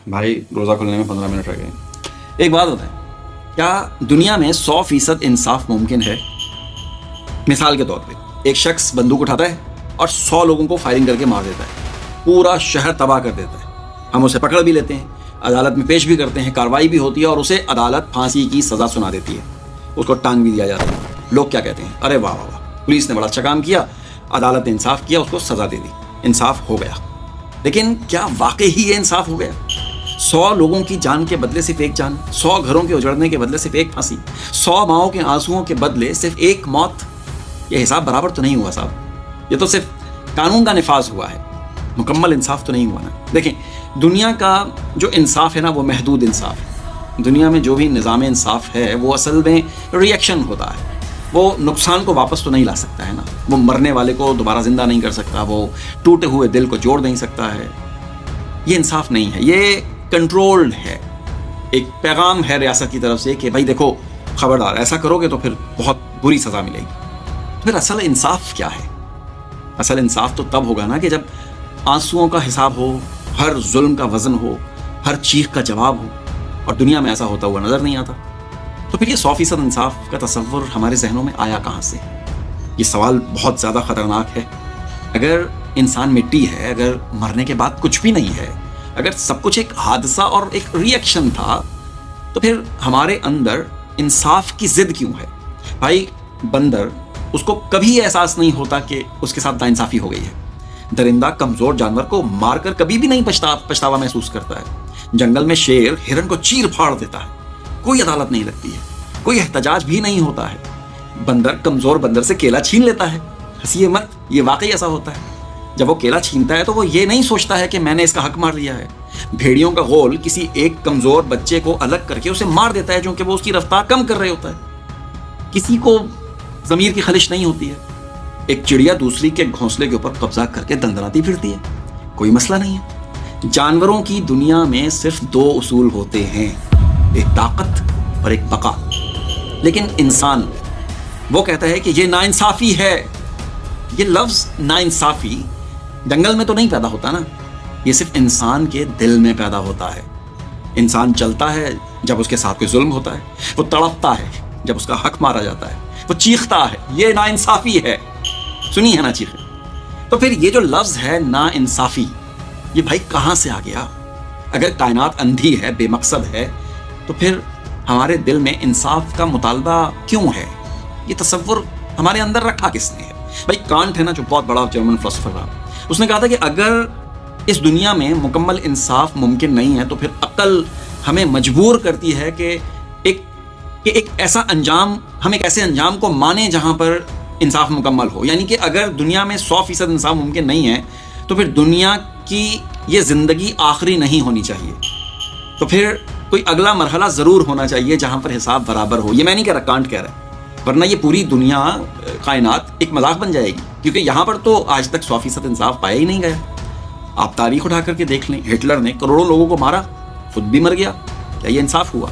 भाई रोज़ा खुलने में 15 मिनट रह गए। एक बात बताएं, क्या दुनिया में 100% इंसाफ मुमकिन है? मिसाल के तौर पे एक शख्स बंदूक उठाता है और 100 लोगों को फायरिंग करके मार देता है, पूरा शहर तबाह कर देता है। हम उसे पकड़ भी लेते हैं, अदालत में पेश भी करते हैं, कार्रवाई भी होती है और उसे अदालत फांसी की सज़ा सुना देती है, उसको टांग भी दिया जाता है। लोग क्या कहते हैं? अरे वाह वाह वाह, पुलिस ने बड़ा अच्छा काम किया, अदालत ने इंसाफ किया, उसको सज़ा दे दी, इंसाफ हो गया। लेकिन क्या वाकई ही ये इंसाफ हो गया? 100 लोगों की जान के बदले सिर्फ एक जान, 100 घरों के उजड़ने के बदले सिर्फ एक फांसी, 100 माओं के आंसुओं के बदले सिर्फ एक मौत, ये हिसाब बराबर तो नहीं हुआ साहब। ये तो सिर्फ कानून का निफाज हुआ है, मुकम्मल इंसाफ तो नहीं हुआ ना। देखें, दुनिया का जो इंसाफ है ना, वो महदूद इंसाफ है। दुनिया में जो भी निज़ाम इंसाफ है वो असल में रिएक्शन होता है। वो नुकसान को वापस तो नहीं ला सकता है ना, वो मरने वाले को दोबारा ज़िंदा नहीं कर सकता, वो टूटे हुए दिल को जोड़ नहीं सकता है। ये इंसाफ नहीं है, ये कंट्रोल्ड है। एक पैगाम है रियासत की तरफ से कि भाई देखो, खबरदार, ऐसा करोगे तो फिर बहुत बुरी सज़ा मिलेगी। तो फिर असल इंसाफ क्या है? असल इंसाफ तो तब होगा ना कि जब आंसुओं का हिसाब हो, हर जुल्म का वज़न हो, हर चीख का जवाब हो, और दुनिया में ऐसा होता हुआ नज़र नहीं आता। तो फिर ये 100% इंसाफ का तसव्वुर हमारे जहनों में आया कहाँ से? ये सवाल बहुत ज़्यादा ख़तरनाक है। अगर इंसान मिट्टी है, अगर मरने के बाद कुछ भी नहीं है, अगर सब कुछ एक हादसा और एक रिएक्शन था, तो फिर हमारे अंदर इंसाफ की ज़िद क्यों है? भाई बंदर, उसको कभी एहसास नहीं होता कि उसके साथ नाइंसाफ़ी हो गई है। दरिंदा कमज़ोर जानवर को मारकर कभी भी नहीं पछतावा महसूस करता है। जंगल में शेर हिरन को चीर फाड़ देता है, कोई अदालत नहीं लगती है, कोई एहतजाज भी नहीं होता है। बंदर कमज़ोर बंदर से केला छीन लेता है, हंसिए मत, ये वाकई ऐसा होता है। जब वो केला छीनता है तो वो ये नहीं सोचता है कि मैंने इसका हक मार लिया है। भेड़ियों का गोल किसी एक कमज़ोर बच्चे को अलग करके उसे मार देता है, क्योंकि वो उसकी रफ्तार कम कर रहे होता है। किसी को ज़मीर की खलिश नहीं होती है। एक चिड़िया दूसरी के घोंसले के ऊपर कब्जा करके दंदनाती फिरती है, कोई मसला नहीं है। जानवरों की दुनिया में सिर्फ 2 उसूल होते हैं, एक ताकत और एक बका। लेकिन इंसान वो कहता है कि ये नाइंसाफ़ी है। ये लफ्ज़ नाइंसाफ़ी जंगल में तो नहीं पैदा होता ना, ये सिर्फ इंसान के दिल में पैदा होता है। इंसान चलता है जब उसके साथ कोई जुल्म होता है, वो तड़पता है जब उसका हक मारा जाता है, वो चीखता है, ये नाइंसाफ़ी है। सुनी है ना चीखें? तो फिर ये जो लफ्ज़ है नाइंसाफ़ी, ये भाई कहाँ से आ गया? अगर कायनात अंधी है, बेमकसद है, तो फिर हमारे दिल में इंसाफ का मुतालबा क्यों है? ये तसव्वुर हमारे अंदर रखा किसने है? भाई कांट है ना, जो बहुत बड़ा जर्मन फिलोसोफर रहा, उसने कहा था कि अगर इस दुनिया में मुकम्मल इंसाफ मुमकिन नहीं है तो फिर अक्ल हमें मजबूर करती है कि एक ऐसा अंजाम, हम एक ऐसे अंजाम को माने जहाँ पर इंसाफ मुकम्मल हो। यानी कि अगर दुनिया में 100% इंसाफ मुमकिन नहीं है तो फिर दुनिया की ये ज़िंदगी आखिरी नहीं होनी चाहिए। तो फिर कोई अगला मरहला ज़रूर होना चाहिए जहाँ पर हिसाब बराबर हो। ये मैं नहीं कह रहा, कांट कह रहा है, वरना ये पूरी दुनिया, कायनात एक मजाक बन जाएगी, क्योंकि यहाँ पर तो आज तक 100% इंसाफ पाया ही नहीं गया। आप तारीख उठा करके देख लें, हिटलर ने करोड़ों लोगों को मारा, खुद भी मर गया, क्या ये इंसाफ हुआ?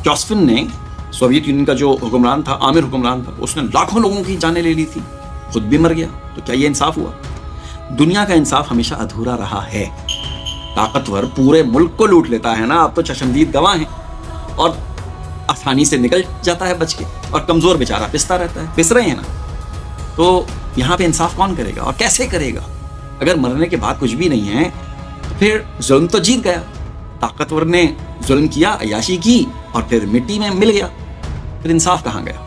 जॉसफिन ने, सोवियत यूनियन का जो हुक्मरान था, आमिर हुक्मरान था, उसने लाखों लोगों की जानें ले ली थी, खुद भी मर गया, तो क्या ये इंसाफ हुआ? दुनिया का इंसाफ हमेशा अधूरा रहा है। ताकतवर पूरे मुल्क को लूट लेता है ना, आप तो चशमदीद गवाह हैं, और आसानी से निकल जाता है बच के, और कमज़ोर बेचारा पिसता रहता है, पिस रहे हैं ना। तो यहाँ पे इंसाफ कौन करेगा और कैसे करेगा? अगर मरने के बाद कुछ भी नहीं है तो फिर जुल्म तो जीत गया। ताकतवर ने जुल्म किया, अय्याशी की, और फिर मिट्टी में मिल गया, फिर इंसाफ कहाँ गया?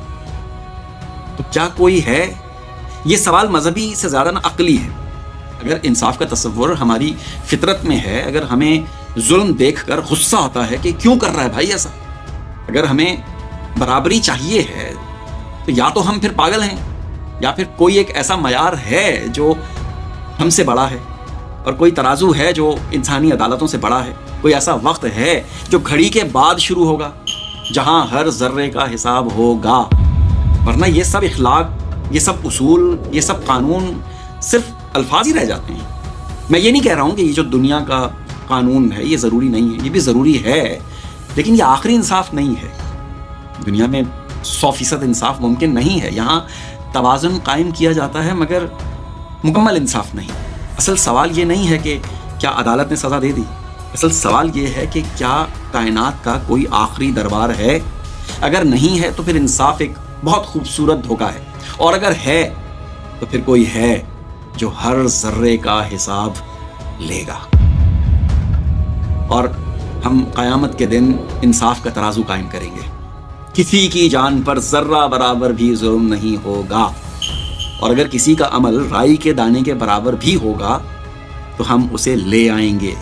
तो क्या कोई है? ये सवाल मजहबी से ज़्यादा ना अक्ली है। अगर इंसाफ का तसव्वुर हमारी फितरत में है, अगर हमें जुल्म देखकर गुस्सा आता है कि क्यों कर रहा है भाई ऐसा, अगर हमें बराबरी चाहिए है, तो या तो हम फिर पागल हैं, या फिर कोई एक ऐसा मयार है जो हमसे बड़ा है, और कोई तराजू है जो इंसानी अदालतों से बड़ा है। कोई ऐसा वक्त है जो घड़ी के बाद शुरू होगा, जहां हर जर्रे का हिसाब होगा। वरना ये सब इखलाक, ये सब उसूल, ये सब कानून सिर्फ अल्फाज ही रह जाते हैं। मैं ये नहीं कह रहा हूँ कि ये जो दुनिया का कानून है ये ज़रूरी नहीं है, ये भी ज़रूरी है, लेकिन ये आखिरी इंसाफ नहीं है। दुनिया में 100% इंसाफ मुमकिन नहीं है। यहाँ तवाज़ुन कायम किया जाता है मगर मुकम्मल इंसाफ नहीं। असल सवाल ये नहीं है कि क्या अदालत ने सज़ा दे दी, اصل سوال یہ ہے کہ کیا کائنات کا کوئی آخری دربار ہے؟ اگر نہیں ہے تو پھر انصاف ایک بہت خوبصورت دھوکہ ہے، اور اگر ہے تو پھر کوئی ہے جو ہر ذرے کا حساب لے گا، اور ہم قیامت کے دن انصاف کا ترازو قائم کریں گے۔ کسی کی جان پر ذرہ برابر بھی ظلم نہیں ہوگا، اور اگر کسی کا عمل رائی کے دانے کے برابر بھی ہوگا تو ہم اسے لے آئیں گے،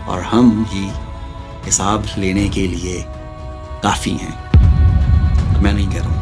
اور ہم ہی حساب لینے کے لیے کافی ہیں۔ میں نہیں کہہ رہا ہوں۔